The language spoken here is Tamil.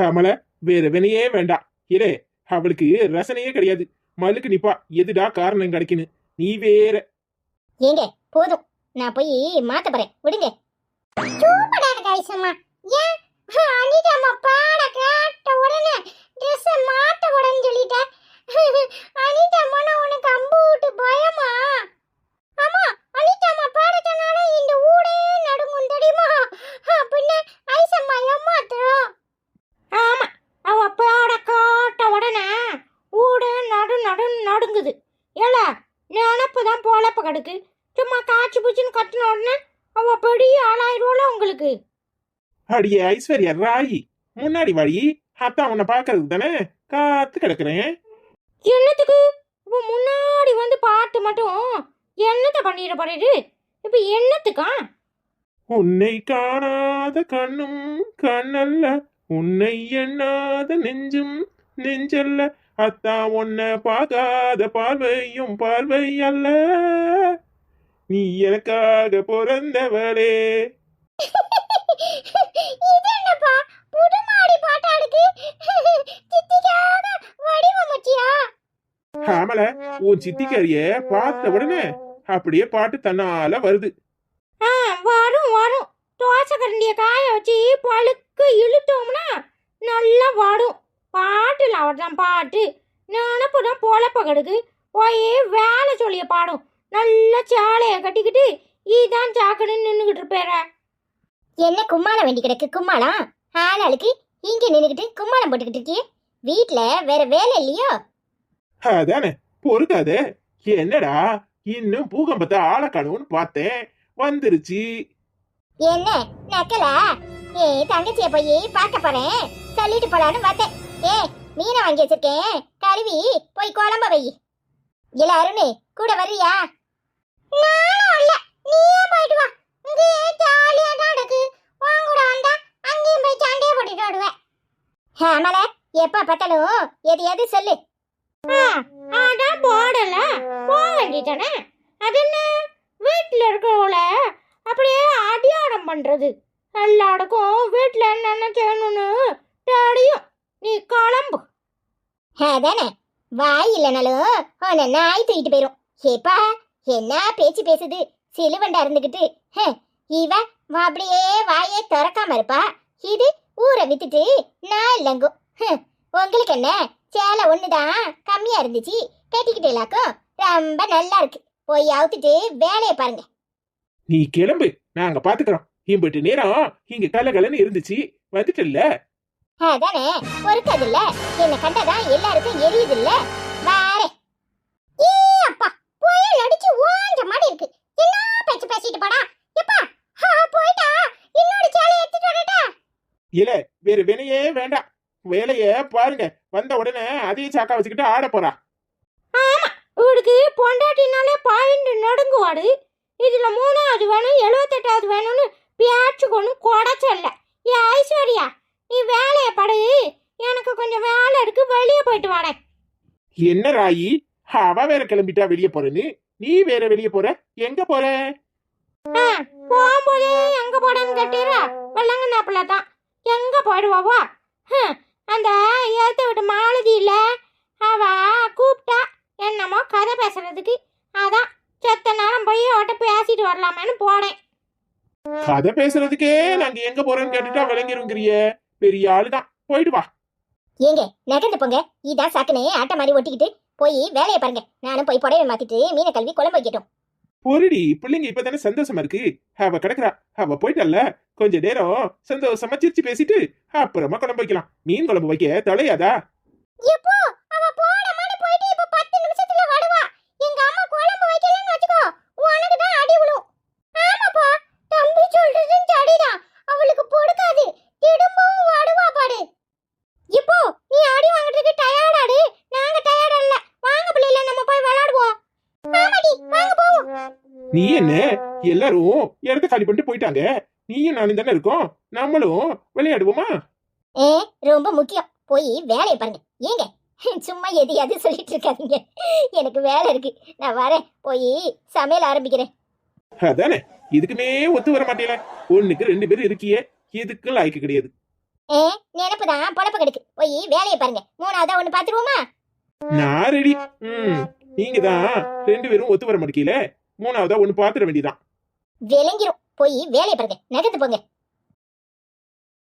ஆமல, வேற வினையே வேண்டாம். இரே, அவளுக்கு ரசனையே கிடையாது. மலுக்கு நிப்பா, எதுடா காரணம் கிடைக்குன்னு. நீ வேற. ஏங்க போதும், நான் போய் மாத்த போறேன், விடுங்க. சூப்பரா இருக்கு ஐசம்மா. ஏன் அனிதாம்மா பாட கேட்ட உடனே ட்ரெஸ் மாத்த கூடாதுன்னு சொல்லிட்ட? அனிதாம்மா, நான் உனக்கு அம்பு விட்டு பயமா? ஆமா, அனிதாம்மா பாட சொன்னாலே இந்த ஊடே நடுங்கும் தெரியுமா? பின்ன ஐசம்மா ஏமாத்துறோம். ஆமா, அவ பாட கேட்ட உடனே ஊடே நடுங்குது. ஏல நினப்புதான் பொழப்ப கடுக்கு. சும்மா காய்ச்சி பூச்சின்னு கட்டின உடனே அவ பெரிய ஆளாயிருவோல உங்களுக்கு. அடியே ஐஸ்வர்யா ராயி, முன்னாடி வாடி. அத்தான் உன்னை பாக்குறதுக்கு தானே காத்து கிடக்குறேன். என்னத்துக்கு இப்ப முன்னாடி வந்து பாட்டு மட்டும் என்னத்த பண்ணிட போறது? இப்ப என்னத்துக்கா? உன்னை காணாத கண்ணும் கண்ணல்ல, உன்னை எண்ணாத நெஞ்சும் நெஞ்சல்ல, அத்தான் உன்னை பார்க்காத பார்வையும் பார்வை அல்ல, நீ எனக்காக பிறந்தவளே. இது என்னப்பா புதுமாடி பாட்டாடுக்கு? சித்திக்காக வடிவமைச்சியா? ஆமல, உன் சித்திக்காரிய பார்த்த உடனே அப்படியே பாட்டு தன்னால வருது. வரும் வரும். தோசை கரண்டிய காய வச்சு பழுக்க இழுத்தோம்னா நல்லா வாடும். பாட்டுல அவர்தான் பாட்டு. நினப்புதான் பொழப்ப கடுக்கு. போய் வேலை சொல்லிய பாடும். நல்ல சாலைய கட்டிக்கிட்டு இதான் சாக்கணுன்னு நின்றுகிட்டு இருப்பேற. என்ன கும்மாளம் வேண்டி கிடக்கு? கும்மாளம் ஆளாளுக்கு இங்க நின்றுகிட்டு கும்மாளம் போட்டுக்கிட்டு இருக்கியே. வீட்டுல வேற வேலை இல்லையோ? அதானே, பொறுக்காதே. என்னடா இன்னும் பூகம்பத்தை ஆளக்காணும்னு பார்த்தேன், வந்துருச்சு. என்ன நக்கலா? ஏ தங்கச்சிய போய் பார்க்க போறேன் சொல்லிட்டு போலான்னு பார்த்தேன். ஏ மீனை வாங்கி வச்சிருக்கேன், கழுவி போய் குழம்ப வை. இல்ல அருணு கூட வர்றியா? நானும் இல்ல, நீயே போயிட்டு வா. இங்கே ஜாலியா தான் நடக்கு. வாங்க கூட வந்தா அங்கேயும் போய் சண்டையை போட்டுட்டு வருவேன். ஆமல, எப்ப பார்த்தாலும் எது சொல்லு. அதான் போடல போக வேண்டியதானே. அது என்ன வீட்டுல இருக்கிறவள அப்படியே அடியாடம் பண்றது? எல்லாருக்கும் வீட்டுல என்னென்ன செய்யணும்னு தெரியும். நீ கிளம்பு. அதானே, வாய் இல்லைனாலும் உன்னை நாய் தூக்கிட்டு போயிரும். ஏப்பா என்ன பேச்சு பேசுது சிலுவண்டா இருந்துகிட்டு. இவ அப்படியே வாயே திறக்காம இருப்பா. இது ஊரை வித்துட்டு நான் இல்லங்கும். உங்களுக்கு என்ன, சேலை ஒண்ணுதான் கம்மியா இருந்துச்சு, கட்டிக்கிட்டேலாக்கும் ரொம்ப நல்லா இருக்கு. போய் அவுத்துட்டு வேலையை பாருங்க. நீ கிளம்பு, நாங்க பாத்துக்கிறோம். இம்பிட்டு நேரம் இங்க கலகலன்னு இருந்துச்சு, வந்துட்டல்ல. அதானே, பொறுக்காதுல்ல. என்ன கண்டாதான் எல்லாருக்கும் எரியுது இல்ல. வாரே. ஏ அப்பா, புயல் அடிச்சு ஓஞ்ச மாதிரி இருக்கு. என்ன பேச்சு பேசிட்டு போடா. எப்பா போயிட்டா இன்னொரு சேலை எடுத்துட்டு வரட்டா? இல்ல, வேற வினையே வேண்டாம். வேலைய பாருங்க. வந்த உடனே அதே சாக்கா வச்சுக்கிட்டு ஆட போறா. ஆமா, இவளுக்கு பொண்டாட்டினாலே பாயிண்ட் நடுங்குவாடு. இதுல 3வது வேணும் 78வது வேணும்னு பியாச்சு கொண்டு கொடைச்சல்ல. ஏ ஐஸ்வர்யா, நீ வேலையை படு. எனக்கு கொஞ்சம் வேலை இருக்கு, வெளியே போயிட்டு வாடேன். என்ன ராயி, அவ வேற கிளம்பிட்டா வெளியே போறேன்னு, நீ வேற வெளியே போற? எங்க போற? போகும்போதே எங்க போடன்னு கேட்டீரா? வெள்ளங்கண்ணாப்புல தான். எங்க போயிடுவாவா? அந்த ஏத்த விட்டு மாலதி இல்ல, அவ கூப்பிட்டா என்னமோ கதை பேசுறதுக்கு. அதான் செத்த நேரம் போய் அவட்ட பேசிட்டு வரலாமேன்னு போனேன். கதை பேசுறதுக்கே நாங்க எங்க போறோம்னு கேட்டுட்டா விளங்கிருங்கிறிய. பெரிய ஆளுதான், போயிட்டு வா. ஏங்க நகர்ந்து போங்க. இதான் சாக்குனே ஆட்ட மாதிரி ஒட்டிக்கிட்டு போய் வேலையை பாருங்க. நானும் போய் புடவை மாத்திட்டு மீனை கல்வி குழம்பு வைக்கட்டும். பொருடி பிள்ளைங்க இப்பதானே சந்தோஷமா இருக்கு. அவ கிடக்குறா, அவ போயிட்டல்ல. கொஞ்ச நேரம் சந்தோஷமா சிரிச்சு பேசிட்டு அப்புறமா குழம்பு வைக்கலாம். மீன் குழம்பு வைக்க தொலையாதா? எப்போ அவ போடமான்னு போயிட்டு இப்ப 10 நிமிஷத்துல வருவா. எங்க அம்மா குழம்பு வைக்கலன்னு வச்சுக்கோ, உனக்கு தான் அடி விழும். ஆமாப்பா, தம்பி சொல்றதும் சரிதான். அவளுக்கு பொறுக்காது, திரும்பவும் வருவா பாரு. இப்போ நீ அடி வாங்குறதுக்கு டயர்டாடு, நாங்க டயர்ட் இல்ல. வாங்க பிள்ளைல, நம்ம போய் விளையாடுவோம். ஆமாடி, வாங்க போவோம். நீ என்ன, எல்லாரும் இடத்த காலி பண்ணிட்டு போயிட்டாங்க. நீயும் நானும் தானே இருக்கோம், நம்மளும் விளையாடுவோமா? ரொம்ப முக்கியம், போய் வேலையை பாருங்க. ஏங்க சும்மா எதையாவது சொல்லிட்டு இருக்காதீங்க. எனக்கு வேலை இருக்கு, நான் வரேன். போய் சமையல் ஆரம்பிக்கிறேன். அதானே, இதுக்குமே ஒத்து வர மாட்டேல. ஒண்ணுக்கு 2 பேர் இருக்கியே, எதுக்கும் லாய்க்கு கிடையாது. ஏ நினப்பு தான் பொழப்பு கெடுக்கு. போய் வேலையை பாருங்க. மூணாவதா ஒண்ணு பாத்துருவோமா? நான் ரெடி. நீங்க தான் 2 பேரும் ஒத்து வர மாட்டீங்களே, மூணாவதா ஒண்ணு பாத்துற வேண்டியதான். விளங்கிரும். போய் வேலையை பாருங்க. நகர்ந்து போங்க.